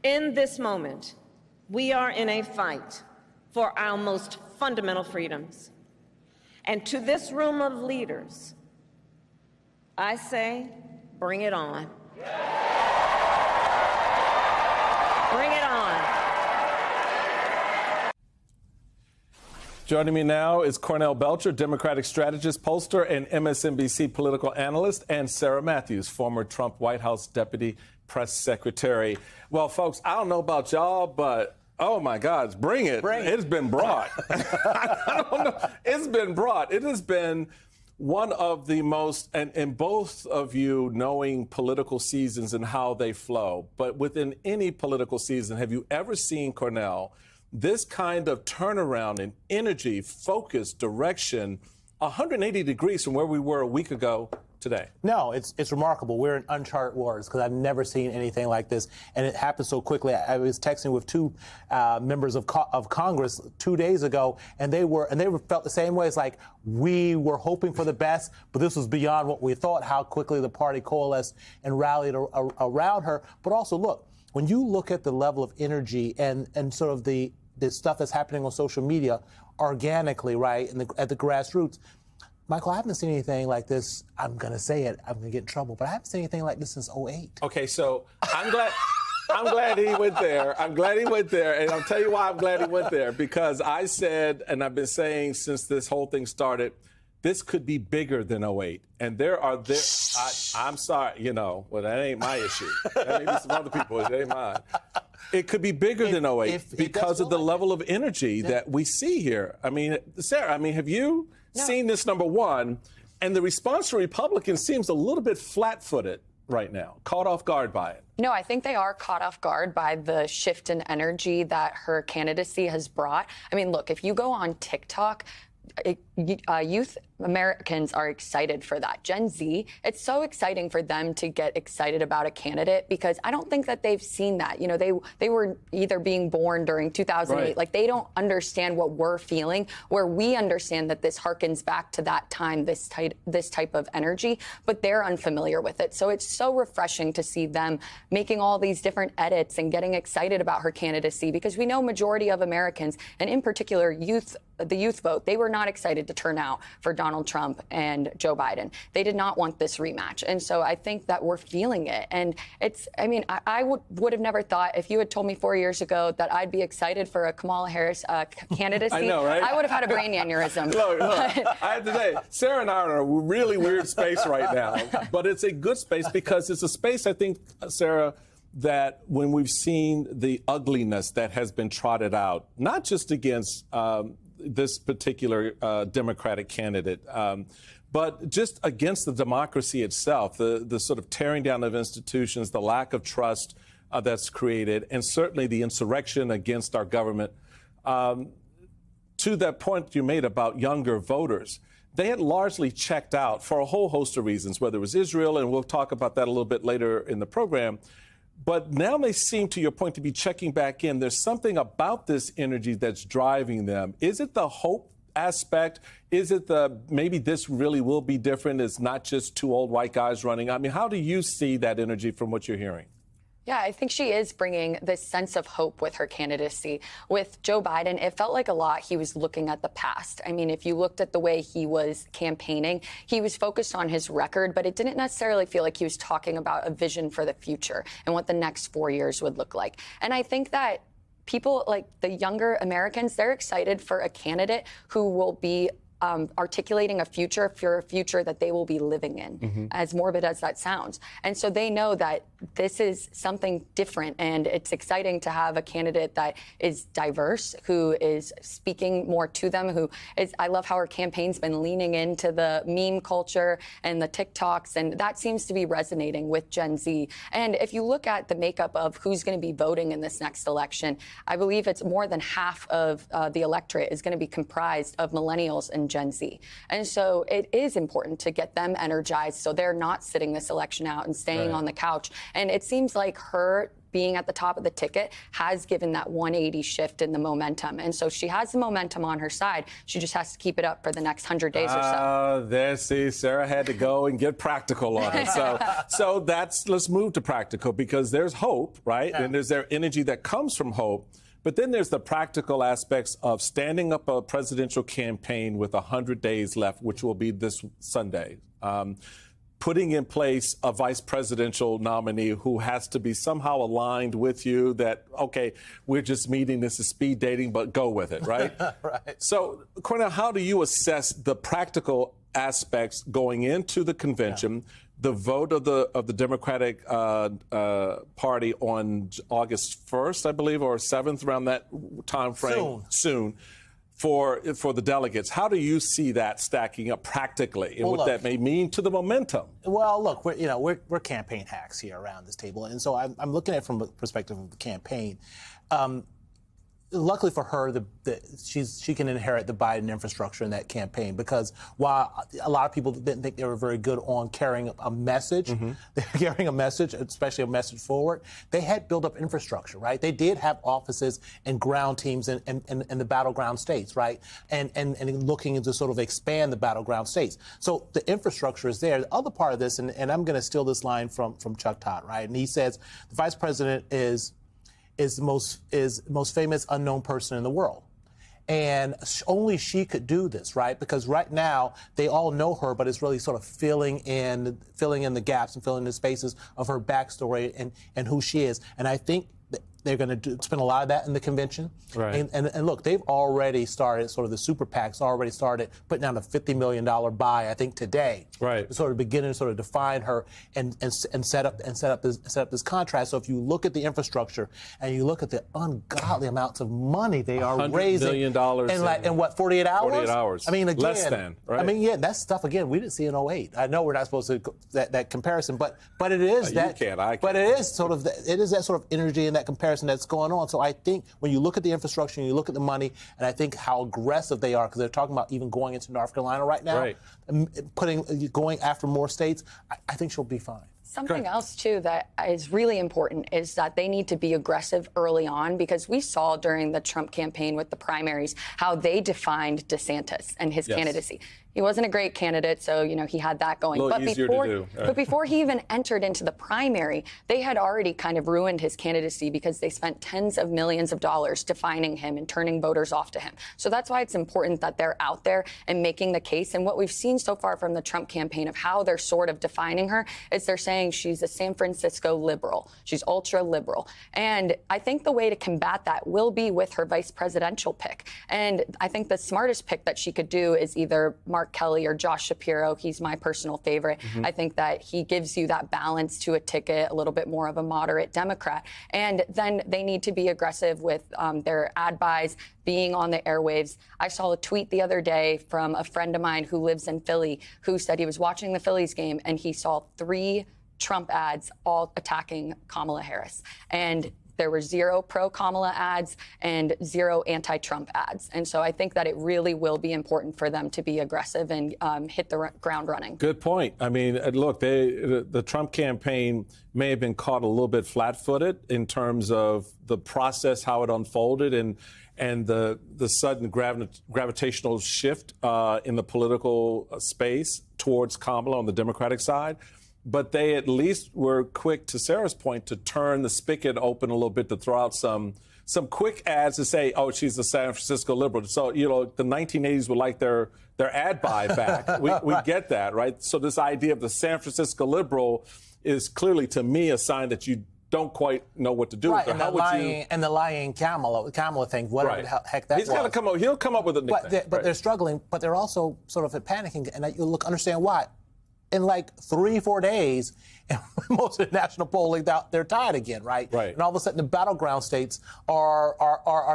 In this moment, we are in a fight for our most fundamental freedoms. And to this room of leaders, I say, bring it on. Bring it on. Joining me now is Cornell Belcher, Democratic strategist, pollster, and MSNBC political analyst, and Sarah Matthews, former Trump White House deputy press secretary. Well, folks, I don't know about y'all, but oh my God, bring it. It's been brought. I don't know. It's been brought. It has been one of the most, and both of you knowing political seasons and how they flow, but within any political season, have you ever seen, Cornell, this kind of turnaround in energy, focus, direction, 180 degrees from where we were a week ago today? No, it's remarkable. We're in uncharted waters because I've never seen anything like this, and it happened so quickly. I was texting with two members of Congress 2 days ago, and they felt the same way. It's like we were hoping for the best, but this was beyond what we thought. How quickly the party coalesced and rallied around her. But also, look, when you look at the level of energy and sort of the stuff that's happening on social media organically, right, at the grassroots, Michael, I haven't seen anything like this. I'm going to say it. I'm going to get in trouble, but I haven't seen anything like this since '08. Okay, so I'm glad he went there. I'm glad he went there, and I'll tell you why I'm glad he went there, because I said, and I've been saying since this whole thing started, this could be bigger than '08. And I'm sorry, well, that ain't my issue. That may be some other people's, it ain't mine. It could be bigger than '08 because of the level of energy that we see here. I mean, Sarah, have you seen this, number one? And the response to Republicans seems a little bit flat-footed right now, caught off guard by it. No, I think they are caught off guard by the shift in energy that her candidacy has brought. I mean, look, if you go on TikTok, youth Americans are excited for that. Gen Z, it's so exciting for them to get excited about a candidate because I don't think that they've seen that. They were either being born during 2008. Right. Like, they don't understand what we're feeling, where we understand that this harkens back to that time, this type of energy, but they're unfamiliar with it. So it's so refreshing to see them making all these different edits and getting excited about her candidacy, because we know majority of Americans, and in particular the youth vote, they were not excited to turn out for Donald Trump and Joe Biden. They did not want this rematch. And so I think that we're feeling it. And I would have never thought, if you had told me 4 years ago that I'd be excited for a Kamala Harris candidacy, I know, right? I would have had a brain aneurysm. Look, I have to say, Sarah and I are in a really weird space right now. But it's a good space because it's a space, I think, Sarah, that when we've seen the ugliness that has been trotted out, not just against this particular Democratic candidate, but just against the democracy itself, the sort of tearing down of institutions, the lack of trust that's created, and certainly the insurrection against our government. To that point you made about younger voters, they had largely checked out for a whole host of reasons, whether it was Israel, and we'll talk about that a little bit later in the program. But now they seem, to your point, to be checking back in. There's something about this energy that's driving them. Is it the hope aspect? Is it maybe this really will be different? It's not just two old white guys running. I mean, how do you see that energy from what you're hearing? Yeah, I think she is bringing this sense of hope with her candidacy. With Joe Biden, it felt like a lot he was looking at the past. I mean, if you looked at the way he was campaigning, he was focused on his record, but it didn't necessarily feel like he was talking about a vision for the future and what the next 4 years would look like. And I think that people, like the younger Americans, they're excited for a candidate who will be articulating a future that they will be living in, as morbid as that sounds. And so they know that this is something different, and it's exciting to have a candidate that is diverse, who is speaking more to them, I love how her campaign's been leaning into the meme culture and the TikToks, and that seems to be resonating with Gen Z. And if you look at the makeup of who's going to be voting in this next election, I believe it's more than half of the electorate is going to be comprised of millennials and Gen Z. And so it is important to get them energized so they're not sitting this election out and staying on the couch. And it seems like her being at the top of the ticket has given that 180 shift in the momentum. And so she has the momentum on her side. She just has to keep it up for the next 100 days or so. See, Sarah had to go and get practical on it. So let's move to practical, because there's hope, right? Yeah. And there's their energy that comes from hope. But then there's the practical aspects of standing up a presidential campaign with 100 days left, which will be this Sunday. Putting in place a vice presidential nominee who has to be somehow aligned with you that, okay, we're just meeting, this is speed dating, but go with it, right? Right. So, Cornel, how do you assess the practical aspects going into the convention, the vote of the Democratic Party on August 1st, I believe, or 7th, around that time frame? Soon. For the delegates, how do you see that stacking up practically, and what that may mean to the momentum? Well, look, we're campaign hacks here around this table, and so I'm looking at it from the perspective of the campaign. Luckily for her, she can inherit the Biden infrastructure in that campaign, because while a lot of people didn't think they were very good on carrying a message, carrying a message, especially a message forward, they had built up infrastructure, right? They did have offices and ground teams in the battleground states, right? And looking to sort of expand the battleground states. So the infrastructure is there. The other part of this, and I'm going to steal this line from Chuck Todd, right? And he says the vice president is the most famous unknown person in the world. And only she could do this, right? Because right now they all know her, but it's really sort of filling in the gaps and filling in the spaces of her backstory and who she is. And I think they're going to spend a lot of that in the convention. Right. And look, they've already started, sort of the super PACs already started putting down a $50 million buy, I think, today. Right. To sort of begin to sort of define her and set up this contrast. So if you look at the infrastructure and you look at the ungodly amounts of money they are raising. $100 million in what, 48 hours? 48 hours. I mean, again. Less than, right? I mean, yeah, that's stuff, again, we didn't see in 08. I know we're not supposed to that comparison, but it is that. You can't, I can't. But it is sort of that sort of energy and that comparison that's going on. So I think when you look at the infrastructure and you look at the money, and I think how aggressive they are, because they're talking about even going into North Carolina right now, right, going after more states, I think she'll be fine. Something else, too, that is really important is that they need to be aggressive early on, because we saw during the Trump campaign with the primaries how they defined DeSantis and his candidacy. He wasn't a great candidate, so, he had that going. But before he even entered into the primary, they had already kind of ruined his candidacy, because they spent tens of millions of dollars defining him and turning voters off to him. So that's why it's important that they're out there and making the case. And what we've seen so far from the Trump campaign of how they're sort of defining her is they're saying she's a San Francisco liberal. She's ultra liberal. And I think the way to combat that will be with her vice presidential pick. And I think the smartest pick that she could do is either Mark Kelly or Josh Shapiro. He's my personal favorite. I think that he gives you that balance to a ticket, a little bit more of a moderate Democrat. And then they need to be aggressive with their ad buys, being on the airwaves. I saw a tweet the other day from a friend of mine who lives in Philly who said he was watching the Phillies game and he saw 3 Trump ads all attacking Kamala Harris. And there were 0 pro-Kamala ads and 0 anti-Trump ads. And so I think that it really will be important for them to be aggressive and hit the ground running. Good point. I mean, look, the Trump campaign may have been caught a little bit flat-footed in terms of the process, how it unfolded, and the sudden gravitational shift in the political space towards Kamala on the Democratic side. But they at least were quick, to Sarah's point, to turn the spigot open a little bit, to throw out some quick ads to say, oh, she's a San Francisco liberal. So, the 1980s would like their ad buy back. we get that, right? So this idea of the San Francisco liberal is clearly, to me, a sign that you don't quite know what to do with her. And the lying Kamala thing, whatever the heck that was. He'll come up with a nickname. But they're struggling, but they're also sort of panicking, and you understand why. In like 3-4 days, most of the national polling, they're tied again, right? Right. And all of a sudden, the battleground states are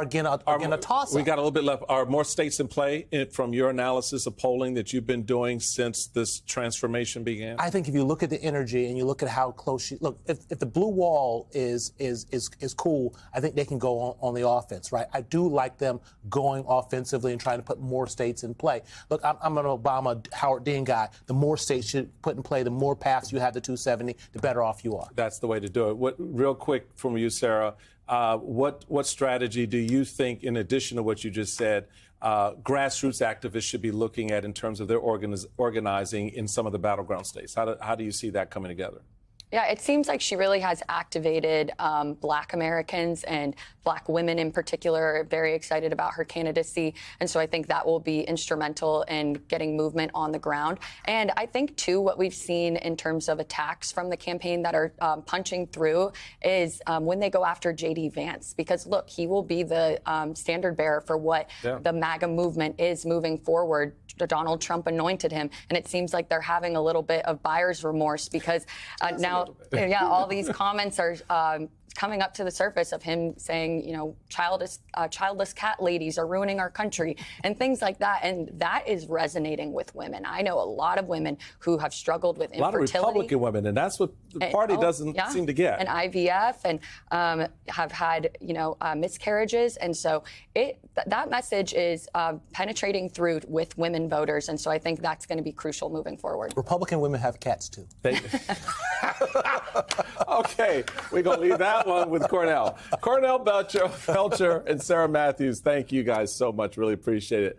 again a toss-up. We got a little bit left. Are more states in play from your analysis of polling that you've been doing since this transformation began? I think if you look at the energy and you look at how close if the blue wall is cool, I think they can go on the offense, right? I do like them going offensively and trying to put more states in play. Look, I'm an Obama Howard Dean guy. The more states should put in play, the more paths you have to 270. longevity, the better off you are. That's the way to do it. Real quick from you, Sarah, what strategy do you think, in addition to what you just said, grassroots activists should be looking at in terms of their organizing in some of the battleground states? How do you see that coming together? Yeah, it seems like she really has activated Black Americans and Black women in particular, are very excited about her candidacy. And so I think that will be instrumental in getting movement on the ground. And I think, too, what we've seen in terms of attacks from the campaign that are punching through is when they go after J.D. Vance. Because, look, he will be the standard bearer for what the MAGA movement is moving forward. Donald Trump anointed him. And it seems like they're having a little bit of buyer's remorse because now, all these comments are coming up to the surface of him saying, childless cat ladies are ruining our country and things like that. And that is resonating with women. I know a lot of women who have struggled with infertility. A lot of Republican women, and that's what the party doesn't seem to get. And IVF and have had, miscarriages. And so that message is penetrating through with women voters. And so I think that's going to be crucial moving forward. Republican women have cats, too. Okay, we're going to leave that one with Cornell. Cornell Belcher and Sarah Matthews, thank you guys so much. Really appreciate it.